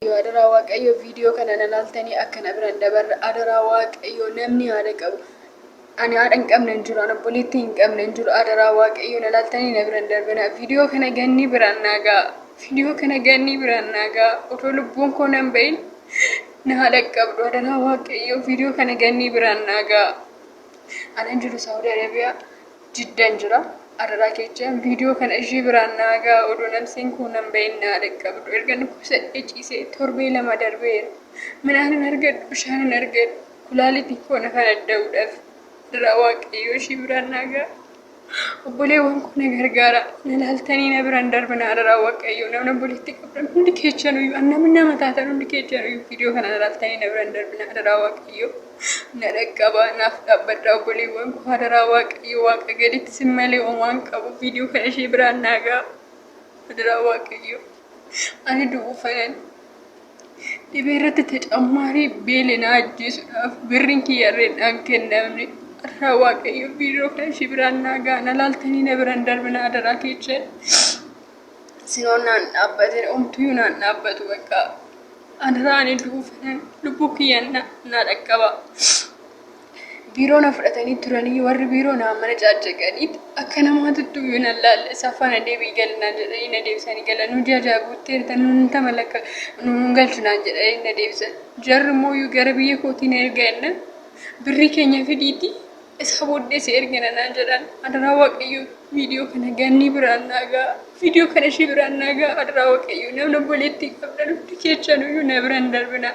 Adaraa Waaqayyo viidiyoo kana ilaaltanii akkana biraan dabarra. Adaraa Waaqayyo namni haadha qabu. Ani haadha hin qabne hin jiru. Ani obboleettii hin qabne hin jiru. Adaraa Waaqayyo ilaaltanii na biraan darbina. Viidiyoo kana ganni biraan naagaa. Viidiyoo kana ganni biraan naagaa. Otoo lubbuun koo nan bahin na haadha qabdu. Adaraa Waaqayyo viidiyoo kana ganni biraan naagaa. Ani jiru Saudi Arabiyaa Jiddan jira. Adaraa kechaan viidiyoo kana ishee biraan naagaa. Oduu namsiin kun nan bahin na haadha qabdu. Erga nukusadhee ciisee torbee lama darbeera. Midhaan hin argadhu, bishaan hin argadhu. Kulaalitii koo na kan adda'uudhaaf. Adaraa Waaqayyo ishee biraan naagaa. Obboleewwan kun na gargaara. Na ilaaltanii na biraan darbina. Adaraa Waaqayyo namni obboleettii qabdan hundi keechaan iyyuu namni nama taatan hundi keechaan iyyuu viidiyoo kana ilaaltanii na biraan darbina. Adaraa Waaqayyo na dhaqqaba naaf dhaabbadha obboleewwan koo. Adaraa Waaqayyo Waaqa gaditti sin malee waan qabu viidiyoo kana ishee biraan naagaa. Adaraa Waaqayyo ani du'uu fanan dhibee irratti tacammarii beela na ajjeesuudhaaf birriin kiyyarreedhaan kennamne. Adaraa Waaqayyo viidiyoo kana ishee biraan naagaa. Na ilaaltanii na biraan darbina. Adaraa keechaan sinoon naan dhaabbatin omtuyyuu naan dhaabbatu bakka. Adaraa ani du'uu fanan lubbuu kiyyaan na dhaqqaba. Biiroo na fudhatanii turanii warri biiroo na mana caccaqaniit akka namaatuttuu yoo na laalle safana deebii galinaan jedhanii na deebisanii galan. Nu jajaaguutti erta nun tamalakka nun galchunaan jedhanii na deebisan. Jarri immoo gara biyya kootii na erga jennan birrii keenya fidiiti isa booddee si ergina naan jedhan. Adaraa Waaqayyo viidiyoo kana ganni biraan naagaa. Viidiyoo kana ishee biraan naagaa. Adaraa Waaqayyo namni obboleettii qabdan hundi keechaan iyyuu na biraan darbina.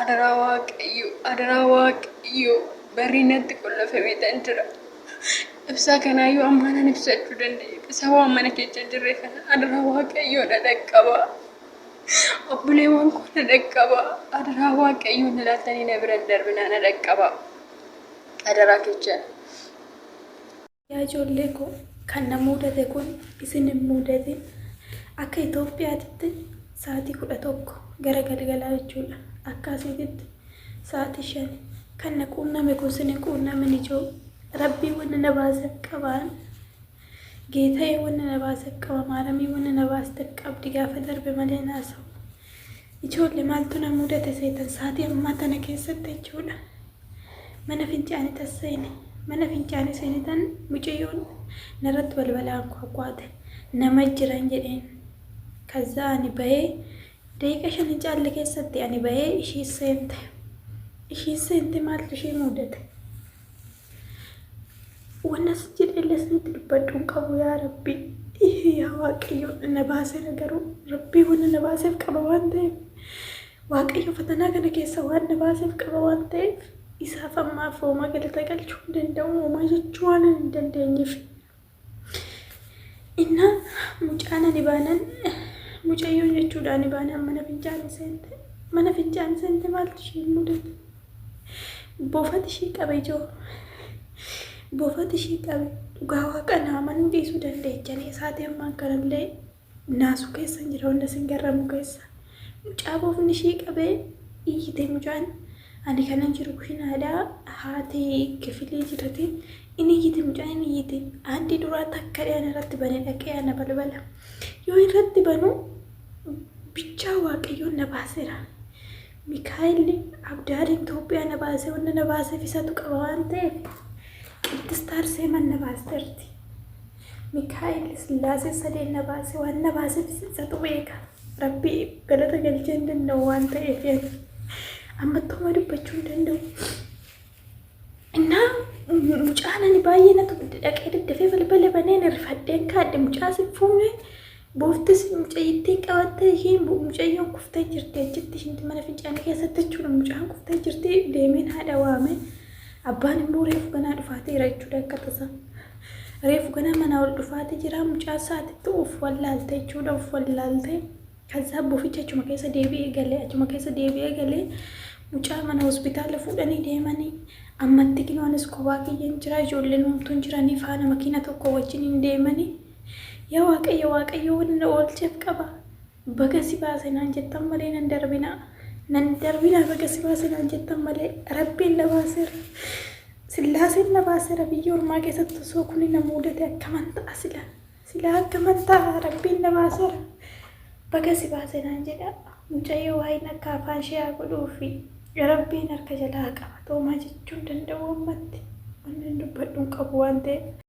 Adaraa Waaqayyo, Adaraa Waaqayyo barri natti qollafamee tan jira. Ibsaa kanaayyuu ammaan ibsachuu danda'e. Isa waan mana keessa jirre kana Adaraa Waaqayyo na dhaqqaba. Obboleewwan koo na dhaqqaba. Adaraa Waaqayyo na ilaaltanii na biraan darbina na dhaqqaba. Adaraa keechaan. Yaa ijoollee koo kan na mudate kun isin hin mudatin. Akka Itoophiyaatti sa'aatii 11 gara galgalaa jechuudha. Akka asitti sa'aatii 5 kan na quunname kun isin hin quunnamin ijoo. Rabbii wanna na baase qabaan. Geeta'ee wanna na baase qaba. Maaramii wanna na baase qabdi gaafa darbe malee naasa'u. Ijoollee maaltu na mudate seetan sa'aatii ammaa tana keessatti jechuudha. Mana fincaanii tasseene. Mana fincaanii seenitan mucayyoon narratti balbalaan kwaakwaate. Nama jiran jedheen. Kaza ani bahee daqiiqa 5 caalle keessatti ani bahee ishii seente. Ishii seente maaltu ishee mudate? Wannas jedheellee isinitti dubbadhuun qabu yaa Rabbi. Yaa Waaqayyo na baaseera garuu Rabbii wanna na baaseef qaba waan ta'eef. Waaqayyo fatanaa kana keessa waan na baaseef qaba waan ta'eef. Isaaf ammaaf hooma galata galchuu hin danda'u. Hooma jechuu waan hin dandeenyeef. Inna mucaan ani baanan mucayyoon jechuudha ani baanan mana fincaanii seente. Mana fincaanii seente maaltu ishee mudate? Boofati ishee qabe ijoo. Boofati ishee qabe. Dhugaa Waaqa naaman dhiisuu dandeechanii isaatii ammaan kanallee naasu keessa hin jira wanta sin garramu keessa. Mucaa boofni ishee qabee iyyite mucaan. Ani kanan jiru kushinaadhaa haati kifilii jirati. Inni iyyite mucaan inni iyyite. Aandi duraa takka dhaan irratti banee dhaqee ana balbala. Yoo irratti banu bichaa Waaqayyoon na baaseera. Mikaa'elli abdaadhaan Itoophiyaa na baasee wanta na baaseef isatu qaba waan ta'eef. Qiddisti Arseeman na baasteerti. Mikaa'elli Sillaasee sadeen na baasee waan na baaseef isatu beeka. Rabbii galata galchee hin danda'u waan ta'eef. Ammattuma dubbachuu hin danda'u. Innaa mucaan ani baay'ee natu dhaqee daddafee balbala baneen rifadheen kaadhe mucaa si fuune booftis mucayyittii qabattee isheen mucayyoon kuftee jirti achitti ishiinti mana fincaanii keessatti jechuudha. Mucaan kuftee jirti deemeen haadha waame. Abbaan immoo reefu ganaa dhufaateera jechuudha akka tasaa. Reefu ganaa mana ol dhufaatee jira mucaa isaatitti of wallaalte jechuudha of wallaalte. Kaza boficha achuma keessa deebi'ee galee mucaa mana hospitaala fuudhanii deemanii ammatti kinoonis kophaa kiyyaan jira ijoolleen homtuun jiranii faana makiina tokko wajjin deemanii yaa Waaqayyo Waaqayyo wanna oolcheef qaba. Baga si baase naan jettan malee nan darbina baga si baase naan jettan malee Rabbiin na baaseera. Sillaaseen na baaseera biyya ormaa keessatti osoo kuni na mudate akkaman ta'a sila akkaman ta'a Rabbiin na baaseera. Baga si baase naan jedha. mucayyoo waa'een akka afaan ishee haa godhuufi rabbiin harka jalaa qaba toomaa jechuun danda'u ammatti. Wanni dubbadhuun qabu waan ta'eef